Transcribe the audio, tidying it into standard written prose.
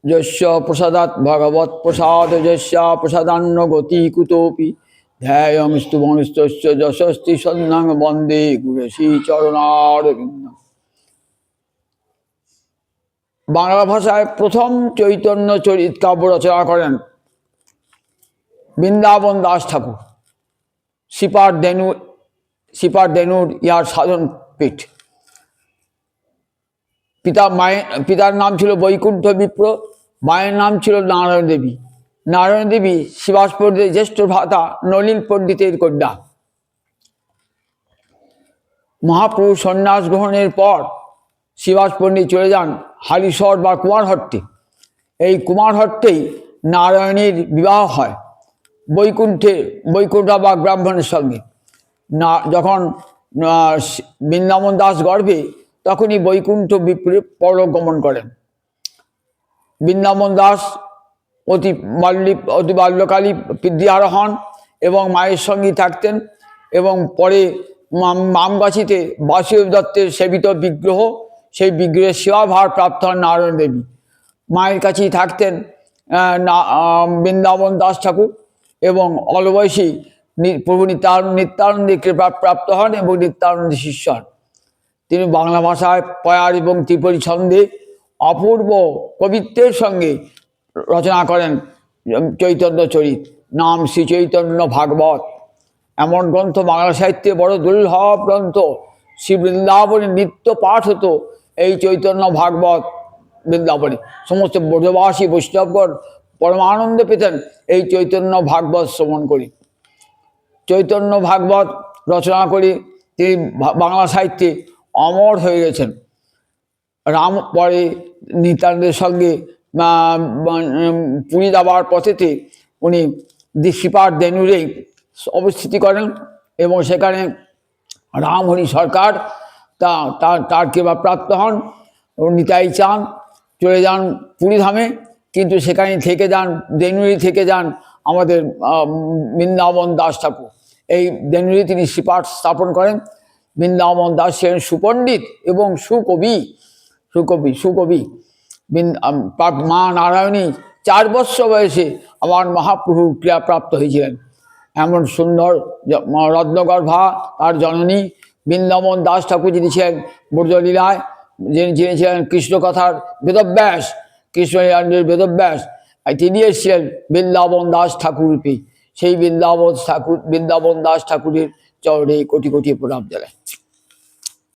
যস্য প্রসাদাৎ ভগবৎ প্রসাদ যস্য প্রসাদান্ন গতি কুতোপি ধ্যায়ং স্তুবংস্তস্য যশস্তি সন্ন্যাং বন্দে গুরুশ্রী চরণারবিন্দ। বাংলা ভাষায় প্রথম চৈতন্য চরিত কাব্য রচনা করেন বৃন্দাবন দাস ঠাকুর। সিপার ধেনুর ইহার সাধন পীঠ। পিতার নাম ছিল বৈকুণ্ঠ বিপ্র, মায়ের নাম ছিল নারায়ণ দেবী। নারায়ণ দেবী শিবাস পণ্ডিতের জ্যেষ্ঠ ভ্রাতা নলিন পণ্ডিতের কন্যা। মহাপুরুষ সন্ন্যাস গ্রহণের পর শিবাস পণ্ডিত চলে যান হালিশহর বা কুমারহট্টে। এই কুমারহট্টেই নারায়ণীর বিবাহ হয় বৈকুণ্ঠ বা ব্রাহ্মণের সঙ্গে। যখন বৃন্দাবন দাস গর্ভে তখনই বৈকুণ্ঠ বিপ্রে পরলোক গমন করেন। বৃন্দাবন দাস অতি বাল্যকালী বিদ্যাহারা হন এবং মায়ের সঙ্গেই থাকতেন। এবং পরে আমগাছিতে বাসুদেব দত্তের সেবিত বিগ্রহ, সেই বিগ্রহের সেবাভার প্রাপ্ত হন নারায়ণ দেবী। মায়ের কাছেই থাকতেন বৃন্দাবন দাস ঠাকুর এবং অলবয়সী প্রভু নিত্যানন্দের কৃপা প্রাপ্ত হন এবং নিত্যানন্দের শিষ্য হন। তিনি বাংলা ভাষায় পয়ার এবং ত্রিপদী ছন্দে অপূর্ব কবিত্বের সঙ্গে রচনা করেন চৈতন্য চরিত, নাম শ্রী চৈতন্য ভাগবত। এমন গ্রন্থ বাংলা সাহিত্যে বড় দুর্লভ গ্রন্থ। শ্রী বৃন্দাবনে নিত্য পাঠ হতো এই চৈতন্য ভাগবত। বৃন্দাবনে সমস্ত ব্রজবাসী বৈষ্ণবগণ পরমানন্দ পেতেন এই চৈতন্য ভাগবত শ্রবণ করি। চৈতন্য ভাগবত রচনা করে তিনি বাংলা সাহিত্যে অমর হয়ে গেছেন। রাম পরে নিত্যানন্দের সঙ্গে পুরী যাবার পথেতে উনি শ্রীপাদ ধেনুরেই অবস্থিতি করেন এবং সেখানে রামহরি সরকার তার কৃপা প্রাপ্ত হন। নিতাই চান চলে যান পুরীধামে, কিন্তু সেখানে থেকে যান ধেনুরি থেকে যান আমাদের বৃন্দাবন দাস ঠাকুর। এই ধেনুরি তিনি শ্রীপাঠ স্থাপন করেন। বৃন্দাবন দাস ছিলেন সুপণ্ডিত এবং সুকবি। মা নারায়ণী 4 বৎসর বয়সে আমার মহাপ্রভুর ক্রিয়াপ্রাপ্ত হয়েছিলেন। এমন সুন্দর রত্নগর্ভা তার জননী। বৃন্দাবন দাস ঠাকুর যিনি ছিলেন ব্রজলীলায়, যিনি ছিলেন কৃষ্ণকথার বেদব্যাস, কৃষ্ণলীলার বেদব্যাস, তিনি এসেছিলেন বৃন্দাবন দাস ঠাকুর রূপে। সেই বৃন্দাবন দাস ঠাকুরের চরণে কোটি কোটি প্রণাম জানাই।